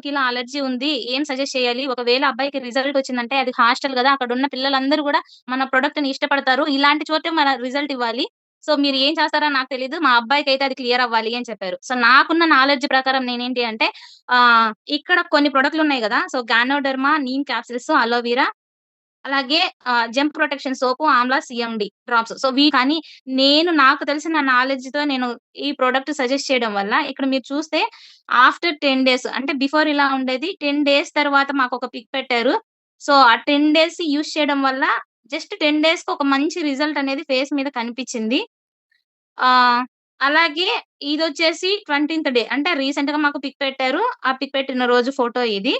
బాబుకి ఇలా అలర్జీ ఉంది. ఏం సజెస్ట్ చేయాలి? ఒకవేళ అబ్బాయికి రిజల్ట్ వచ్చిందంటే అది హాస్టల్ గదా! అక్కడున్న పిల్లలందరూ గూడా మన ప్రొడక్ట్‌ని ఇష్టపడతారు. ఇలాంటి చోటే మన రిజల్ట్ ఇవ్వాలి. సో, మీరు ఏం చేస్తారో నాకు తెలీదు. మా అబ్బాయికైతే అది క్లియర్ అవ్వాలి అని చెప్పారు. సో, నాకున్న నాలెడ్జ్ ప్రకారం నేనేంటి అంటే ఇక్కడ కొన్ని ప్రొడక్ట్‌లున్నాయి గదా! So, ganoderma, neem capsules, aloe vera అలాగే జెమ్ ప్రొటెక్షన్ సోపు, ఆమ్లా, సీఎండీ డ్రాప్స్. సో, కానీ నాకు తెలిసిన నాలెడ్జ్‌తో నేను ఈ ప్రొడక్ట్ సజెస్ట్ చేయడం వల్ల ఇక్కడ మీరు చూస్తే ఆఫ్టర్ 10 డేస్ అంటే బిఫోర్ ఇలా ఉండేది. 10 డేస్ తర్వాత మాకొక పిక్ పెట్టారు. సో, ఆ 10 డేస్ యూజ్ చేయడం వల్ల జస్ట్ 10 డేస్‌కి ఒక మంచి రిజల్ట్ అనేది ఫేస్ మీద కనిపిచ్చింది. ఆహ్, అలాగే ఇదొచ్చేసి 20థ్ డే అంటే రీసెంట్‌గా మాకు పిక్ పెట్టారు. ఆ పిక్ పెట్టిన రోజు ఫోటో ఇది.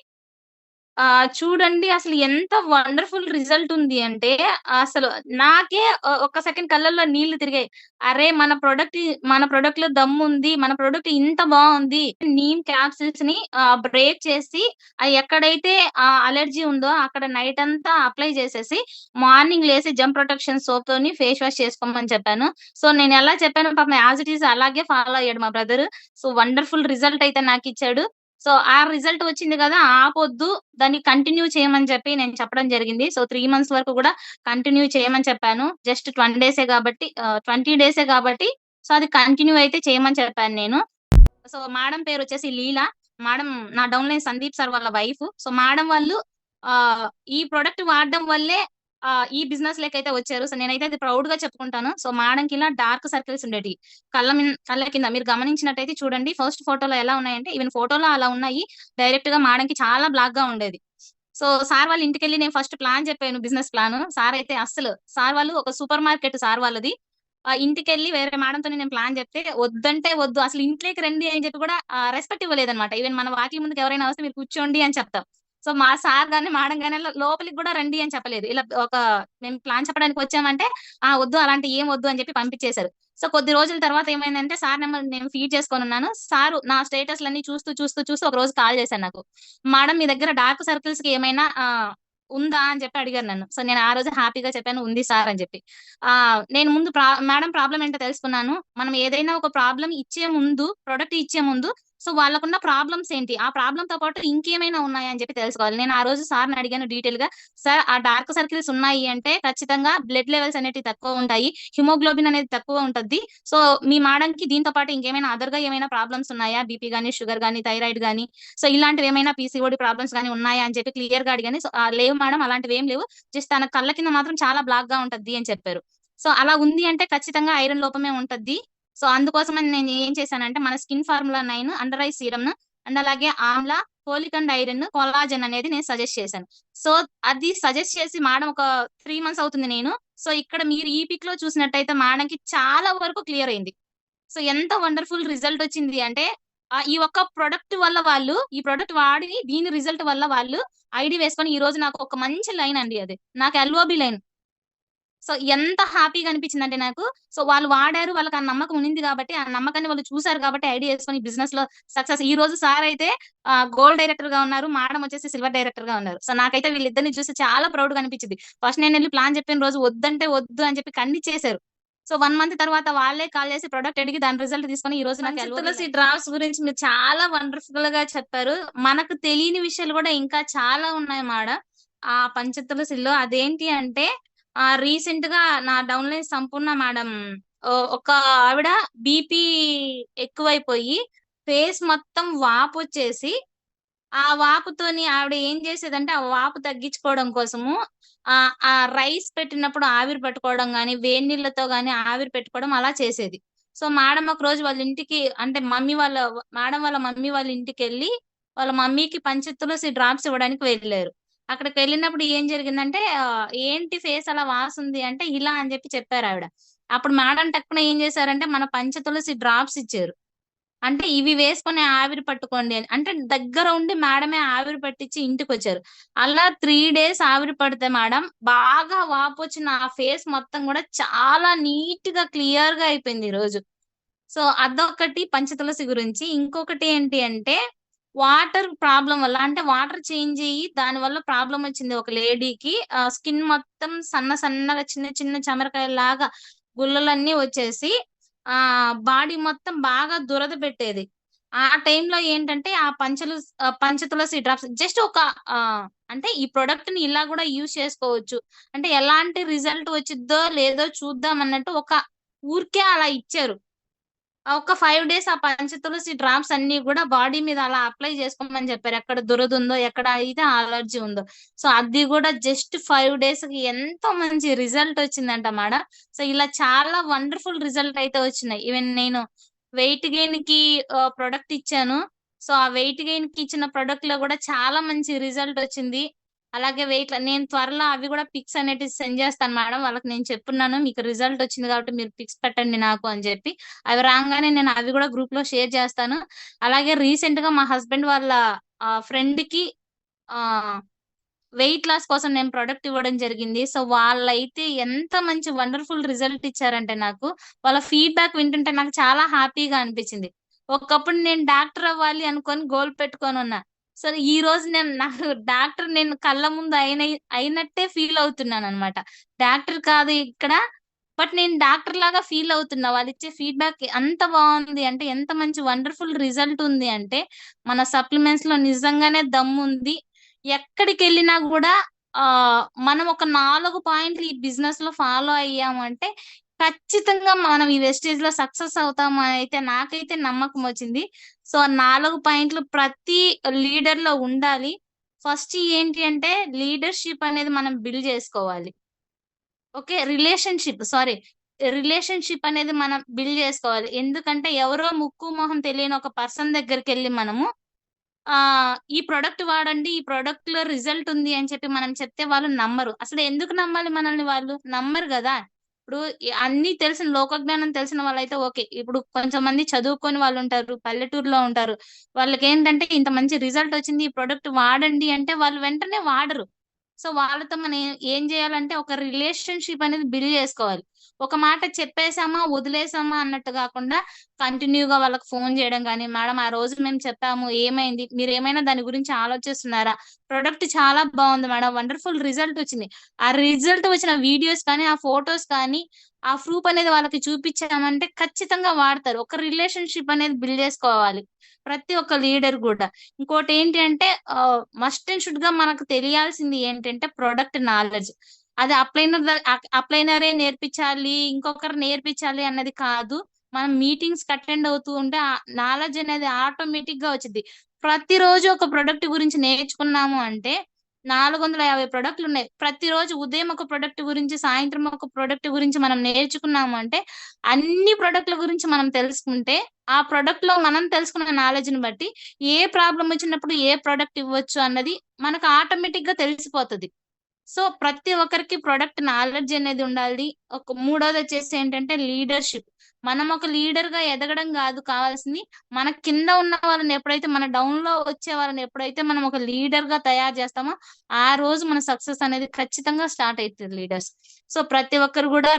చూడండి అసలు ఎంత వండర్‌ఫుల్ రిజల్ట్ ఉంది అంటే, అసలు నాకే ఒక్క సెకండ్ కళ్ళల్లో నీళ్లు తిరిగాయి. అరే! మన ప్రొడక్ట్‌లో దమ్ముంది. మన ప్రొడక్ట్ ఇంత బావుంది. నీమ్ క్యాప్సూల్స్‌ని బ్రేక్ చేసి ఎక్కడైతే అలర్జీ ఉందో అక్కడ నైట్ అంతా అప్లై చేసేసి, మార్నింగ్ లేసి జెమ్ ప్రొటెక్షన్ సోప్‌తోని ఫేస్ వాష్ చేసుకోమని చెప్పాను. సో, నేనెలా చెప్పానో పాపం యాస్ ఇట్ ఈజ్ అలాగే ఫాలో అయ్యాడు మా బ్రదరు. సో, వండర్‌ఫుల్ రిజల్ట్ అయితే నాకిచ్చాడు. సో, ఆ రిజల్ట్ వచ్చింది గదా! ఆపొద్దు. దాన్ని కంటిన్యూ చేయమని చెప్పి నేను చెప్పడం జరిగింది. సో, 3 మంత్స్ వరకు గూడా కంటిన్యూ చేయమని చెప్పాను. జస్ట్ 20 డేసే గాబట్టి 20 డేసే గాబట్టి సో, అది కంటిన్యూ అయితే చేయమని చెప్పాను నేను. సో, మేడమ్ పేరొచ్చేసి లీల. మేడమ్ నా డౌన్‌లైన్ సందీప్ సార్ వాళ్ళ వైఫు. సో, మేడమ్ వాళ్ళు ఆహ్, ఈ ప్రొడక్ట్ వాడడం వల్లే ఈ బిజినెస్‌లోకైతే వచ్చారు. సో, నేనైతే అది ప్రౌడ్‌గా చెప్పుకుంటాను. సో, మేడమ్‌కిలా డార్క్ సర్కిల్స్ ఉండేటియి. కళ్ళ కింద మీరు గమనించినట్టయితే చూడండి. ఫస్ట్ ఫోటోలో ఎలా ఉన్నాయంటే ఈవెన్ ఫోటోలో అలా ఉన్నాయి. డైరెక్ట్‌గా మేడమ్‌కి చాలా బ్లాక్‌గా ఉండేది. సో, సార్ వాళ్ళ ఇంటికెళ్ళి నేను ఫస్ట్ ప్లాన్ చెప్పాను. Business plan. సార్ వాళ్ళు ఒక సూపర్ మార్కెట్ సార్ వాళ్ళది. ఇంటికెళ్ళి వేరే మేడమ్‌తోని నేను ప్లాన్ జెప్తే, వద్దంటే వద్దు. అసలు ఇంట్లోకి రండి అని జెప్పి గూడా రెస్పెక్ట్ ఇవ్వలేదన్నమాట. ఈవెన్ మన వాకిలి ముందుకు ఎవరైనా వస్తే మీరు కూర్చోండి అని చెప్తాం. సో, మా సార్ గాని, మేడమ్ గాని లోపలికి గూడా రండి అని చెప్పలేదు. మేము ప్లాన్ చెప్పడానికి వచ్చామంటే, వద్దు అలాంటియి ఏం వద్దు అని జెప్పి పంపించేసారు. సో, కొద్ది రోజుల తర్వాత ఏమైందంటే, సార్ నెంబర్ నేను ఫీడ్ చేసుకొనున్నాను. సారు నా స్టేటస్‌లన్నీ చూస్తూ ఒక రోజు కాల్ జేశారు నాకు. మేడమ్ మీ దగ్గర డార్క్ సర్కిల్స్‌కి ఏమైనా ఉందా? అని చెప్పి అడిగారు నన్ను. సో, నేను ఆ రోజు హ్యాపీగా చెప్పాను. ఉంది సార్ అని జెప్పి. నేను ముందు మేడమ్ ప్రాబ్లమ్ ఏంటో తెలుసుకున్నాను. మనం ఏదైనా ఒక ప్రాబ్లమ్ ఇచ్చే ముందు, ప్రొడక్ట్ ఇచ్చే ముందు సో, వాళ్ళకున్న ప్రాబ్లమ్స్ ఏంటి? ఆ ప్రాబ్లమ్‌తో పాటు ఇంకేమైనా ఉన్నాయా అని చెప్పి తెలుసుకోవాలి. నేను ఆ రోజు సార్‌ని అడిగాను డీటెయిల్‌గా. సార్ ఆ డార్క్ సర్కిల్స్ ఉన్నాయి అంటే ఖచ్చితంగా బ్లడ్ లెవెల్స్ అనేటివి తక్కువుంటాయి. హిమోగ్లోబిన్ అనేది తక్కువ ఉంటది. సో, మీ మేడమ్‌కి దీంతో పాటు ఇంకేమైనా అదర్‌గా ఏమైనా ప్రాబ్లమ్స్ ఉన్నాయా? బీపీ గాని, షుగర్ గాని, థైరాయిడ్ గాని సో, ఇలాంటివేమైనా పీసీఓడీ ప్రాబ్లమ్స్ గాని ఉన్నాయా? అని చెప్పి క్లియర్‌గా అడిగాను. సో, లేవు మేడమ్ అలాంటివేం లేవు. జస్ట్ తన కళ్ళ కింద మాత్రం చాలా బ్లాక్‌గా ఉంటది అని చెప్పారు. సో, అలా ఉంది అంటే ఖచ్చితంగా ఐరన్ లోపమే ఉంటది. సో, అందుకోసమని నేను ఏం చేశానంటే, మన స్కిన్ ఫార్ములా 9 అండర్ ఐ సీరమ్‌ను అండ్ అలాగే amla, folic and iron, collagen అనేది నేను సజెస్ట్ చేశాను. సో, అది సజెస్ట్ చేసి మేడమ్ ఒక 3 మంత్స్ అవుతుంది నేను. సో, ఇక్కడ మీరు ఈ పిక్‌లో చూసినట్టయితే మేడమ్‌కి చాలా వరకు క్లియర్ అయింది. సో, ఎంత వండర్‌ఫుల్ రిజల్ట్ వచ్చింది అంటే, ఈ ఒక్క ప్రొడక్ట్ వల్ల ఈ ప్రొడక్ట్ వాడి దీని రిజల్ట్ వల్ల వాళ్ళు ఐడీ వేసుకొని ఈరోజు నాకు ఒక మంచి లైన్ అండి అది. నాకు ఎల్ఓబి లైన్. సో, ఎంత హ్యాపీగా అనిపించిందంటే నాకు. సో, వాళ్ళు వాడారు. వాళ్ళకి ఆ నమ్మకం ఉన్నింది గాబట్టి, ఆ నమ్మకాన్ని వాళ్ళు చూసారు కాబట్టి ఐడీ యేసుకొని బిజినెస్‌లో సక్సెస్. ఈరోజు సార్ అయితే గోల్డ్ డైరెక్టర్‌గా ఉన్నారు. మేడమ్ వచ్చేసి సిల్వర్ డైరెక్టర్‌గా ఉన్నారు. సో, నాకైతే వీళ్ళిద్దరిని చూసి చాలా ప్రౌడ్‌గా అనిపించింది. ఫస్ట్ నేనెళ్లి ప్లాన్ చెప్పిన రోజు వద్దంటే వద్దు అని చెప్పి ఖండించేసారు. సో, 1 మంత్ తర్వాత వాళ్ళే కాల్ చేసి ప్రొడక్ట్ అడిగి దాని రిజల్ట్ తీసుకొని ఈ రోజు నాకు పంచతులసి డ్రాప్స్ గురించి మీరు చాలా వండర్‌ఫుల్‌గా చెప్పారు. మనకు తెలియని విషయాలు గూడా ఇంకా చాలా ఉన్నాయి ఆ పంచతులసిలో అదేంటి అంటే రీసెంట్‌గా నా డౌన్‌లైన్ సంపూర్ణ మేడమ్ ఒక ఆవిడ బీపీ ఎక్కువైపోయి ఫేస్ మొత్తం వాపొచ్చేసి, ఆ వాపుతోని ఆవిడ ఏం చేసేదంటే, ఆ వాపు తగ్గించుకోవడం కోసము ఆ రైస్ పెట్టినప్పుడు ఆవిరి పట్టుకోవడం గాని, వేడి నీళ్ళతో గాని ఆవిరి పెట్టుకోవడం అలా చేసేది. సో, మేడమ్ ఒకరోజు వాళ్ళ ఇంటికి అంటే మేడమ్ వాళ్ళ మమ్మీ వాళ్ళ ఇంటికెళ్ళి, వాళ్ళ మమ్మీకి పంచతులసి డ్రాప్స్ ఇవ్వడానికి వెళ్లారు. అక్కడికెళ్ళినప్పుడు ఏం జరిగిందంటే, "ఏంటి ఫేస్ అలా వాసుంది" అంటే, "ఇలా" అని చెప్పి చెప్పారావిడ. అప్పుడు మేడమ్ టక్కున ఏం చేశారంటే, మన పంచతులసి డ్రాప్స్ ఇచ్చారు. అంటే ఇవి వేసుకొని ఆవిరి పట్టుకోండి అని. అంటే దగ్గర ఉండి మేడమే ఆవిరి పట్టిచ్చి ఇంటికొచ్చారు. అలా 3 డేస్ ఆవిరి పడితే మేడం బాగా వాపొచ్చిన ఆ ఫేస్ మొత్తం గూడా చాలా నీట్‌గా, క్లియర్‌గా అయిపోయింది ఈరోజు. సో, అదొకటి పంచతులసి గురించి. ఇంకొకటి ఏంటి అంటే, వాటర్ ప్రాబ్లమ్ వల్ల అంటే వాటర్ చేంజ్ అయ్యి దానివల్ల ప్రాబ్లమ్ వచ్చింది ఒక లేడీకి. స్కిన్ మొత్తం సన్నగా చిన్న చిన్న చెమరకాయల్లాగా గుల్లలన్నీ వచ్చేసి బాడీ మొత్తం బాగా దురద పెట్టేది. ఆ టైంలో ఏంటంటే ఆ పంచతులసి డ్రాప్స్ జస్ట్ ఒక అంటే ఈ ప్రొడక్ట్‌ని ఇలా గూడా యూజ్ చేసుకోవచ్చు. అంటే ఎలాంటి రిజల్ట్ వచ్చిద్దో లేదో చూద్దాం అన్నట్టు ఒక ఊరికే అలా ఇచ్చారు. ఒక 5 డేస్ ఆ పంచతులసి డ్రాప్స్ అన్నీ గూడా బాడీ మీద అలా అప్లై చేసుకోమని జెప్పారు. ఎక్కడ దురదుందో, ఎక్కడ అయితే అలర్జీ ఉందో. సో, అది గూడా జస్ట్ 5 డేస్‌కి ఎంతో మంచి రిజల్ట్ వచ్చిందంట మేడం. సో, ఇలా చాలా వండర్‌ఫుల్ రిజల్ట్ అయితే వచ్చినాయి. ఈవెన్ నేను వెయిట్ గెయిన్‌కి ప్రొడక్ట్ ఇచ్చాను. సో, ఆ వెయిట్ గెయిన్‌కి ఇచ్చిన ప్రొడక్ట్‌లో గూడా చాలా మంచి రిజల్ట్ వచ్చింది. అలాగే నేను త్వరలో అవి గూడా పిక్స్ అనేటివి సెండ్ జేస్తాను మేడం. వాళ్ళకి నేను చెప్పున్నాను. మీకు రిజల్ట్ వచ్చింది కాబట్టి మీరు పిక్స్ పెట్టండి నాకు అని జెప్పి. అవి రాంగానే నేను అవి గూడా గ్రూప్‌లో షేర్ జేస్తాను. అలాగే రీసెంట్‌గా మా హస్బెండ్ వాళ్ళ ఫ్రెండ్‌కి ఆహ్, వెయిట్ లాస్ కోసం నేను ప్రొడక్ట్ ఇవ్వడం జరిగింది. సో, వాళ్ళైతే ఎంత మంచి వండర్‌ఫుల్ రిజల్ట్ ఇచ్చారంటే నాకు, వాళ్ళ ఫీడ్‌బ్యాక్ వింటుంటే నాకు చాలా హ్యాపీగా అనిపిచ్చింది. ఒకప్పుడు నేను డాక్టర్ అవ్వాలి అనుకోని గోల్ పెట్టుకొనున్నా. సో, ఈరోజు నాకు డాక్టర్ నేను కళ్ళ ముందు అయినట్టే ఫీల్ అవుతున్నాననమాట. డాక్టర్ కాదు ఇక్కడ, బట్ నేను డాక్టర్ లాగా ఫీల్ అవుతున్నా. వాళ్ళిచ్చే ఫీడ్‌బ్యాక్ అంత బావుంది అంటే, ఎంత మంచి వండర్‌ఫుల్ రిజల్ట్ ఉంది అంటే, మన సప్లిమెంట్స్‌లో నిజంగానే దమ్ముంది. ఎక్కడికెళ్ళినా గూడా మనం ఒక 4 పాయింట్లు ఈ బిజినెస్‌లో ఫాలో అయ్యాము అంటే, ఖచ్చితంగా మనం ఈ వెస్టేజ్‌లో సక్సెస్ అవుతాము అనైతే నాకైతే నమ్మకమొచ్చింది. సో, ఆ 4 పాయింట్లు ప్రతి లీడర్‌లో ఉండాలి. ఫస్ట్ ఏంటి అంటే, లీడర్‌షిప్ అనేది మనం బిల్డ్ జేసుకోవాలి. ఓకే. రిలేషన్‌షిప్ అనేది మనం బిల్డ్ జేసుకోవాలి. ఎందుకంటే, ఎవరో ముక్కు, మొహం తెలియని ఒక పర్సన్ దగ్గరికెళ్లి మనము ఈ ప్రొడక్ట్ వాడండి. ఈ ప్రొడక్ట్‌లో రిజల్ట్ ఉంది అని చెప్పి మనం చెప్తే వాళ్ళు నమ్మరు. అసలు ఎందుకు నమ్మాలి మనల్ని వాళ్ళు? నమ్మరు గదా! ఇప్పుడు అన్నీ తెలిసిన లోకజ్ఞానం తెలిసిన వాళ్ళైతే ఓకే. ఇప్పుడు కొంచెంమంది చదువుకోని వాళ్ళుంటారు. పల్లెటూరులో ఉంటారు. వాళ్ళకేంటంటే ఇంత మంచి రిజల్ట్ వచ్చింది. ఈ ప్రొడక్ట్ వాడండి అంటే వాళ్ళు వెంటనే వాడరు. సో, వాళ్ళతో మనం ఏం జేయాలంటే ఒక రిలేషన్‌షిప్ అనేది బిల్డ్ జేసుకోవాలి. ఒక మాట చెప్పేసామా, వదిలేసామా అన్నట్టు గాకుండా కంటిన్యూ‌గా వాళ్ళకి ఫోను జేయడం గానీ, మేడం ఆ రోజు మేము చెప్పాము ఏమైంది? మీరేమైనా దాని గురించి ఆలోచిస్తున్నారా? ప్రొడక్ట్ చాలా బావుంది మేడం. వండర్‌ఫుల్ రిజల్ట్ వచ్చింది. ఆ రిజల్ట్ వచ్చిన వీడియోస్ కానీ, ఆ ఫోటోస్ కానీ, ఆ ప్రూఫ్ అనేది వాళ్ళకి చూపిచ్చామంటే ఖచ్చితంగా వాడతారు. ఒక రిలేషన్‌షిప్ అనేది బిల్డ్ జేసుకోవాలి. ప్రతి ఒక్క లీడర్ గూడా. ఇంకోటేంటి అంటే మస్ట్ అండ్ షుడ్‌గా మనకు తెలియాల్సింది ఏంటంటే ప్రొడక్ట్ నాలెడ్జ్. అది అప్లైనరే నేర్పించాలి, ఇంకొకరు నేర్పించాలి అన్నది కాదు. మనం మీటింగ్స్‌కి అటెండ్ అవుతూ ఉంటే ఆ నాలెడ్జ్ అనేది ఆటోమేటిక్‌గా వచ్చిద్ది. ప్రతిరోజు ఒక ప్రొడక్ట్ గురించి నేర్చుకున్నాము అంటే 450 ప్రొడక్ట్‌లున్నాయి. ప్రతిరోజు ఉదయం ఒక ప్రొడక్ట్ గురించి, సాయంత్రం ఒక ప్రొడక్ట్ గురించి మనం నేర్చుకున్నాము అంటే అన్ని ప్రొడక్ట్‌ల గురించి మనం తెలుసుకుంటే ఆ ప్రొడక్ట్‌లో మనం తెలుసుకున్న నాలెడ్జ్‌ని బట్టి ఏ ప్రాబ్లమ్ వచ్చినప్పుడు ఏ ప్రొడక్ట్ ఇవ్వచ్చు అన్నది మనకు ఆటోమేటిక్‌గా తెలిసిపోతది. సో, ప్రతి ఒక్కరికి ప్రొడక్ట్ నాలెడ్జ్ అనేది ఉండాలి. మూడోదొచ్చేసి ఏంటంటే లీడర్‌షిప్. మనం ఒక లీడర్‌గా ఎదగడం గాదు కావాల్సింది. మన కింద ఉన్న వాళ్ళని ఎప్పుడైతే మన డౌన్‌లో వచ్చే వాళ్ళని ఎప్పుడైతే మనం ఒక లీడర్‌గా తయారు జేస్తామో, ఆ రోజు మన సక్సెస్ అనేది ఖచ్చితంగా స్టార్ట్ అయితది లీడర్స్. సో, ప్రతి ఒక్కరు గూడా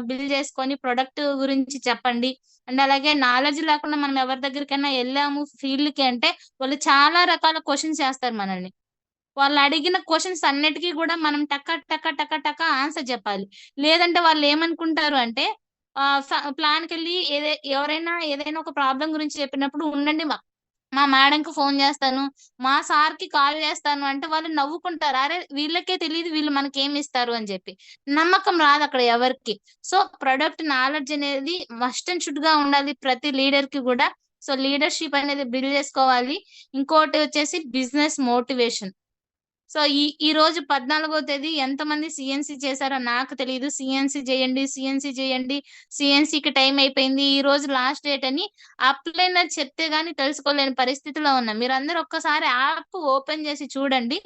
బిల్డ్ చేసుకొని ప్రొడక్ట్ గురించి చెప్పండి. అండ్ అలాగే నాలెడ్జ్ లేకుండా మనం ఎవరి దగ్గరికైనా ఎళ్ళాము ఫీల్డ్‌కి అంటే, వాళ్ళు చాలా రకాల క్వెషన్స్ ఏస్తారు మనల్ని. వాళ్ళడిగిన క్వెషన్స్ అన్నిటికి గూడా మనం టక టక టక టక ఆన్సర్ జెప్పాలి. లేదంటే వాళ్ళేమనుకుంటారు అంటే ప్లాన్‌కెళ్ళి ఎవరైనా ఏదైనా ఒక ప్రాబ్లమ్ గురించి చెప్పినప్పుడు ఉండండి మా మేడంకి ఫోను జేస్తాను, మా సార్‌కి కాల్ జేస్తాను అంటే వాళ్ళు నవ్వుకుంటారు. అరే! వీళ్ళకే తెలీదు వీళ్ళు మనకేమిస్తారు అని జెప్పి. నమ్మకం రాదక్కడ ఎవరికీ. సో, ప్రొడక్ట్ నాలెడ్జ్ అనేది మస్ట్ అండ్ షుడ్‌గా ఉండాలి ప్రతి లీడర్‌కి గూడా. సో, లీడర్‌షిప్ అనేది బిల్డ్ జేసుకోవాలి. ఇంకోటి వచ్చేసి బిజినెస్ మోటివేషన్. సో, ఈ రోజు 14వ తేదీ ఎంతమంది సీఎన్‌సీ చేశారో నాకు తెలీదు. సీఎన్‌సీ చేయండి. సీఎన్‌సీకి టైం అయిపోయింది. ఈరోజు లాస్ట్ డేట్ అని అప్లైనర్ చెప్తే గాని తెలుసుకోలేని పరిస్థితిలో ఉన్నాం. మీరందరూ ఒక్కసారి యాప్ ఓపెన్ చేసి చూడండి.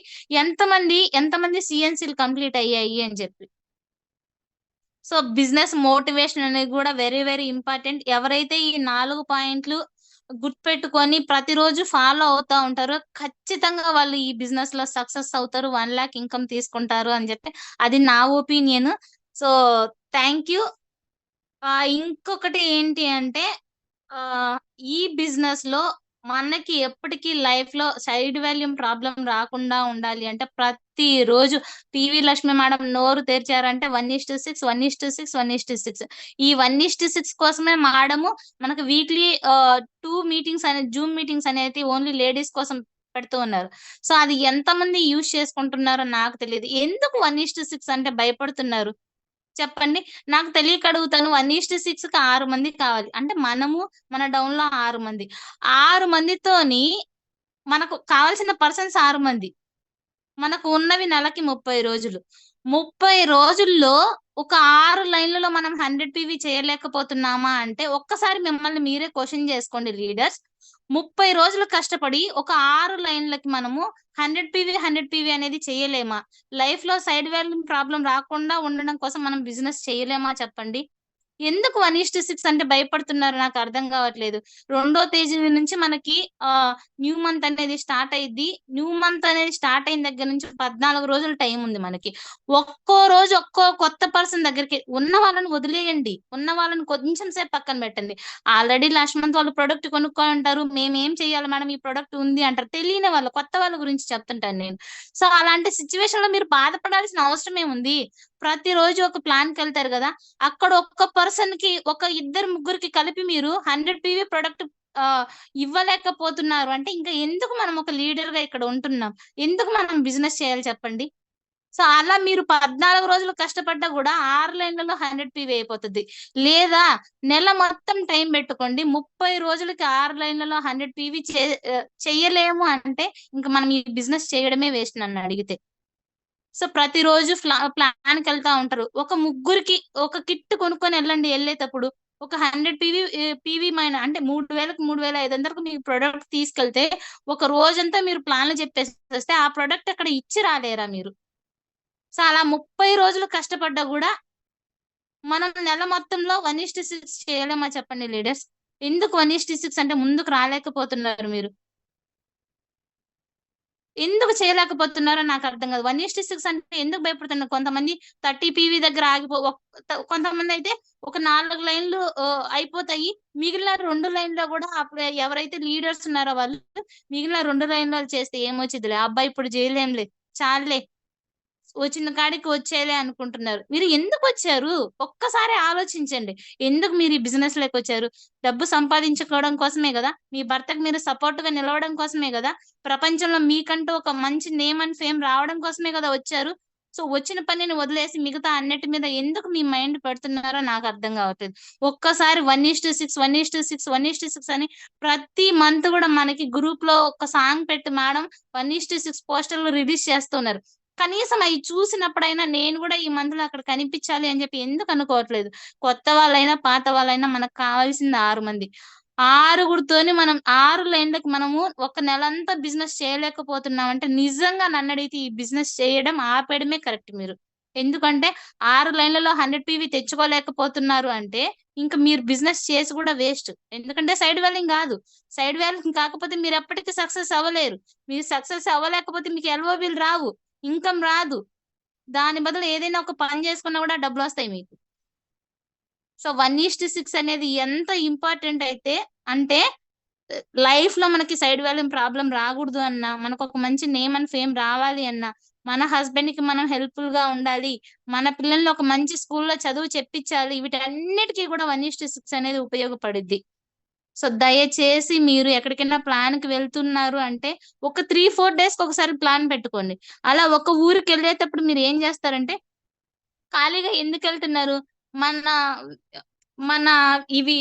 ఎంతమంది సీఎన్‌సీలు కంప్లీట్ అయ్యాయి అని చెప్పి. సో, బిజినెస్ మోటివేషన్ అనేది గూడా వెరీ, వెరీ ఇంపార్టెంట్. ఎవరైతే ఈ 4 పాయింట్లు గుర్తుపెట్టుకొని ప్రతిరోజు ఫాలో అవుతా ఉంటారో, ఖచ్చితంగా వాళ్ళు ఈ బిజినెస్‌లో సక్సెస్ అవుతారు. 1,00,000 ఇన్‌కమ్ తీసుకుంటారు అని జెప్పి అది నా ఒపీనియన్. So, thank you. ఇంకొకటి ఏంటి అంటే ఆహ్, ఈ బిజినెస్‌లో మనకి ఎప్పటికీ లైఫ్ లో సైడ్ వాల్యూమ్ ప్రాబ్లం రాకుండా ఉండాలి అంటే ప్రతి రోజు పివి లక్ష్మి మేడం నోరు తెరిచారంటే 1:6 1:6 1:6 ఈ 1:6 కోసమే మేడము మనకు వీక్లీ 2 మీటింగ్స్ అనేది జూమ్ మీటింగ్స్ అనేది ఓన్లీ లేడీస్ కోసం పెడుతూ ఉన్నారు. సో అది ఎంతమంది యూజ్ చేసుకుంటున్నారో నాకు తెలియదు. ఎందుకు 1:6 అంటే భయపడుతున్నారు చెప్పండి? నాకు తెలియక అడుగుతాను. 1:6కి 6 మంది కావాలి. అంటే మనము మన డౌన్‌లో 6 మంది. 6 మందితోని మనకు కావాల్సిన పర్సన్స్ 6 మంది. మనకు ఉన్నవి నెలకి 30 రోజులు. 30 రోజుల్లో ఒక 6 లైన్‌లలో మనం 100 పీవీ చేయలేకపోతున్నామా అంటే ఒక్కసారి మిమ్మల్ని మీరే క్వెషన్ చేసుకోండి లీడర్స్. 30 రోజులు కష్టపడి ఒక 6 లైన్‌లకి మనము 100 పీవీ అనేది చేయలేమా? లైఫ్‌లో సైడ్ వాల్యూమ్ ప్రాబ్లమ్ రాకుండా ఉండడం కోసం మనం బిజినెస్ చేయలేమా చెప్పండి? ఎందుకు 1:6 అంటే భయపడుతున్నారో నాకు అర్థం కావట్లేదు. రెండో తేదీ నుంచి మనకి న్యూ మంత్ అనేది స్టార్ట్ అయిద్ది. న్యూ మంత్ అనేది స్టార్ట్ అయిన దగ్గర నుంచి 14 రోజులు టైం ఉంది మనకి. ఒక్కో రోజు ఒక్కో కొత్త పర్సన్ దగ్గరికి ఉన్న వాళ్ళని వదిలేయండి. ఉన్న వాళ్ళని కొంచెం సేపు పక్కన పెట్టండి. ఆల్రెడీ లాస్ట్ మంత్ వాళ్ళు ప్రొడక్ట్ కొనుక్కొని ఉంటారు. మేమేం చేయాలి మేడం ఈ ప్రొడక్ట్ ఉంది అంటారు. తెలియని వాళ్ళు కొత్త వాళ్ళ గురించి చెప్తుంటాను నేను. సో అలాంటి సిట్యుయేషన్‌లో మీరు బాధపడాల్సిన అవసరం ఏముంది? ప్రతిరోజు ఒక ప్లాన్‌కెళ్తారు గదా! అక్కడ ఒక్క పర్సన్‌కి ఒక ఇద్దరు ముగ్గురికి కలిపి మీరు 100 పీవీ ప్రొడక్ట్ ఆహ్, ఇవ్వలేకపోతున్నారు అంటే ఇంకా ఎందుకు మనం ఒక లీడర్‌గా ఇక్కడ ఉంటున్నాం? ఎందుకు మనం బిజినెస్ చేయాలి చెప్పండి? సో, అలా మీరు 14 రోజులు కష్టపడ్డా గూడా 6 లైన్‌లలో 100 పీవీ అయిపోతది. లేదా నెల మొత్తం టైం బెట్టుకోండి. 30 రోజులకి 6 లైన్‌లలో 100 పీవీ చెయ్యలేము అంటే ఇంక మనం ఈ బిజినెస్ చేయడమే వేస్ట్ నన్నడిగితే. సో ప్రతిరోజు ప్లాన్‌కెళ్తా ఉంటారు. ఒక ముగ్గురికి ఒక కిట్ కొనుక్కొనెళ్ళండి ఎళ్ళేతప్పుడు. ఒక 100 పీవీ మైన అంటే 3000కి 3500కి మీ ప్రొడక్ట్ తీసుకెళ్తే, ఒక రోజంతా మీరు ప్లాన్‌లు చెప్పేసొస్తే, ఆ ప్రొడక్ట్ అక్కడ ఇచ్చి రాలేరా మీరు? సో, అలా 30 రోజులు కష్టపడ్డా గూడా, మనం నెల మొత్తంలో 1:6 చేయలేమా చెప్పండి లీడర్స్? ఎందుకు 1:6 అంటే ముందుకు రాలేకపోతున్నారు మీరు? ఎందుకు చేయలేకపోతున్నారో నాకర్థం కాదు. 1:6 అంటే ఎందుకు భయపడుతున్నారు? కొంతమంది 30 పీవీ దగ్గర ఆగిపో ఒక్ త కొంతమందయితే ఒక 4 లైన్‌లు అయిపోతాయి. మిగిలిన 2 లైన్‌లో గూడా అప్పుడు ఎవరైతే లీడర్స్ ఉన్నారో వాళ్ళు మిగిలిన 2 లైన్‌లో చేస్తే ఏమొచ్చిద్దిలే, అబ్బా! ఇప్పుడు జేయలేంలే, చాల్లే, వచ్చిన కాడికి వచ్చేలే అనుకుంటున్నారు. మీరు ఎందుకొచ్చారు? ఒక్కసారి ఆలోచించండి. ఎందుకు మీరు ఈ బిజినెస్‌లోకొచ్చారు? డబ్బు సంపాదించుకోవడం కోసమే గదా! మీ భర్తకి మీరు సపోర్ట్‌గా నిలవడం కోసమే గదా! ప్రపంచంలో మీకంటూ ఒక మంచి నేమ్ అండ్ ఫేమ్ రావడం కోసమే గదా వచ్చారు. సో, వచ్చిన పనిని వదిలేసి మిగతా అన్నిటి మీద ఎందుకు మీ మైండ్ పెడుతున్నారో నాకు అర్థం కావట్లేదు. ఒక్కసారి 1:6, 1:6, 1:6 అని ప్రతి మంత్ గూడా మనకి గ్రూప్‌లో ఒక సాంగ్ పెట్టి మేడం 1:6 పోస్టర్‌లు రిలీజ్ చేస్తున్నారు. కనీసం అయి చూసినప్పుడైనా నేను గూడా ఈ మంత్‌లో అక్కడ కనిపించాలి అని జెప్పి ఎందుకు అనుకోవట్లేదు? కొత్త వాళ్ళైనా, పాత వాళ్ళైనా మనకు కావాల్సింది 6 మంది. ఆరుగురితోని మనం 6 లైన్‌లకి మనము ఒక నెలంతా బిజినెస్ చేయలేకపోతున్నామంటే నిజంగా నన్నడిగితే ఈ బిజినెస్ చేయడం ఆపేయడమే కరెక్ట్ మీరు. ఎందుకంటే 6 లైన్‌లలో 100 పీవీ తెచ్చుకోలేకపోతున్నారు అంటే ఇంక మీరు బిజినెస్ చేసి గూడా వేస్ట్. ఎందుకంటే సైడ్ వేలింగ్ గాదు. సైడ్ వేలింగ్ కాకపోతే మీరెప్పటికి సక్సెస్ అవ్వలేరు. మీరు సక్సెస్ అవ్వలేకపోతే మీకు ఎల్ఓబీలు రావు. ఇన్‌కమ్ రాదు. దాని బదులు ఏదైనా ఒక పని చేసుకున్నా గూడా డబ్బులొస్తాయి మీకు. సో, 1:6 అనేది ఎంత ఇంపార్టెంట్ అయితే అంటే లైఫ్‌లో మనకి సైడ్ వాల్యూమ్ ప్రాబ్లమ్ రాగూడదు అన్నా, మనకొక మంచి నేమ్ అండ్ ఫేమ్ రావాలి అన్నా, మన హస్బెండ్‌కి మనం హెల్ప్‌ఫుల్‌గా ఉండాలి, మన పిల్లల్ని ఒక మంచి స్కూల్‌లో చదువు చెప్పించాలి. వీటన్నిటికి కూడా 1:6 అనేది ఉపయోగపడిద్ది. సో, దయచేసి మీరు ఎక్కడికైనా ప్లాన్‌కి వెళ్తున్నారు అంటే, ఒక 3, 4 డేస్‌కొకసారి ప్లాన్ పెట్టుకోండి. అలా ఒక ఊరికెళ్ళేటప్పుడు మీరేం జేస్తారంటే, ఖాళీగా ఎందుకెళ్తున్నారు? మన మన ఇవి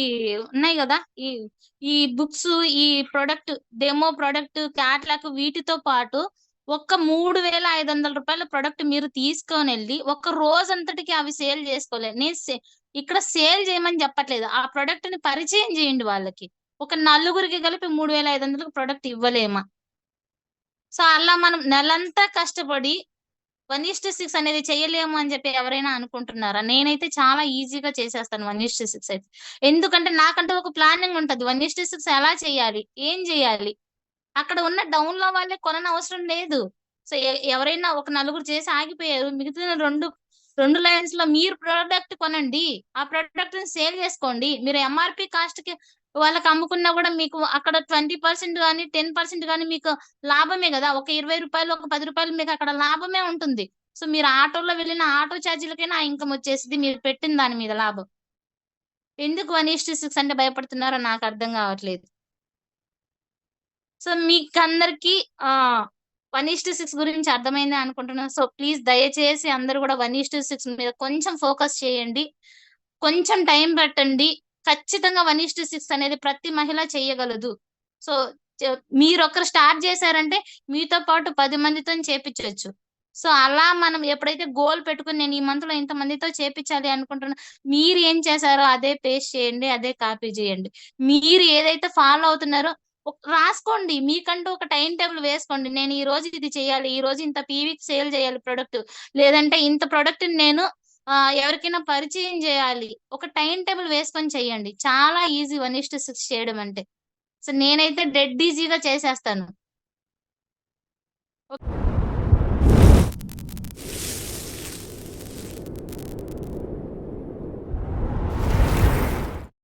ఉన్నాయి గదా! ఈ ఈ బుక్సు, ఈ ప్రొడక్ట్ డెమో ప్రొడక్ట్, క్యాట్లాగ్ వీటితో పాటు ఒక్క రూ. 3,500 ప్రొడక్ట్ మీరు తీసుకొనెళ్లి, ఒక రోజంతటికి అవి సేల్ జేసుకోలే. నేను ఇక్కడ సేల్ జేయమని జెప్పట్లేదు. ఆ ప్రొడక్ట్‌ని పరిచయం జేయండి వాళ్ళకి. ఒక నలుగురికి కలిపి 3,500కి ప్రొడక్ట్ ఇవ్వలేమా? సో, అలా మనం నెలంతా కష్టపడి 1:6 అనేది చేయలేము అని జెప్పి ఎవరైనా అనుకుంటున్నారా? నేనైతే చాలా ఈజీగా చేసేస్తాను 1:6 అయితే. ఎందుకంటే నాకంటూ ఒక ప్లానింగ్ ఉంటది. 1:6 ఎలా చేయాలి? ఏం జేయాలి? అక్కడ ఉన్న డౌన్‌లో వాళ్ళే కొననవసరం లేదు. సో, ఎవరైనా ఒక నలుగురు చేసి ఆగిపోయారు. మిగతా 2 లైన్స్‌లో మీరు ప్రొడక్ట్ కొనండి. ఆ ప్రొడక్ట్‌ని సేల్ జేసుకోండి. మీరు ఎంఆర్‌పీ కాస్ట్‌కి వాళ్ళకి అమ్ముకున్నా గూడా మీకు అక్కడ 20% గాని, 10% గాని మీకు లాభమే గదా! ఒక రూ. 20, ఒక రూ. 10 మీకక్కడ లాభమే ఉంటుంది. సో, మీరు ఆటోలో వెళ్ళిన ఆటో చార్జీలకైనా ఆ ఇన్‌కమ్ వచ్చేసిద్ది మీరు పెట్టిన దాని మీద లాభం. ఎందుకు 1:6 అంటే భయపడుతున్నారో నాకర్థం గావట్లేదు. సో, మీకందరికి 1:6 గురించి అర్థమైందే అనుకుంటున్నాను. సో, ప్లీజ్ దయచేసి అందరూ గూడా 1:6 మీద కొంచెం ఫోకస్ చేయండి. కొంచెం టైం పట్టండి. ఖచ్చితంగా 1:6 అనేది ప్రతి మహిళ చెయ్యగలదు. సో, చ మీరొకరు స్టార్ట్ చేశారంటే మీతో పాటు 10 మందితోని చేపిచ్చొచ్చు. సో, అలా మనం ఎప్పుడైతే గోల్ పెట్టుకొని నేను ఈ మంత్‌లో ఇంతమందితో చేపిచ్చాలి అనుకుంటున్నా, మీరు ఏం చేశారో అదే పేస్ట్ చేయండి. అదే కాపీ చేయండి. మీరు ఏదైతే ఫాలో అవుతున్నారో రాసుకోండి. మీకంటూ ఒక టైమ్ టేబుల్ వేసుకోండి. నేను ఈరోజు ఇది చేయాలి. ఈరోజు ఇంత పీవీకి సేల్ చేయాలి ప్రొడక్ట్. లేదంటే ఇంత ప్రొడక్ట్‌ని నేను ఎవరికైనా పరిచయం జేయాలి. ఒక టైమ్ టేబుల్ వేసుకొని చెయ్యండి. చాలా ఈజీ 1:6 చేయడం అంటే. సో, నేనైతే డెడ్ ఈజీగా చేసేస్తాను. ఓకే.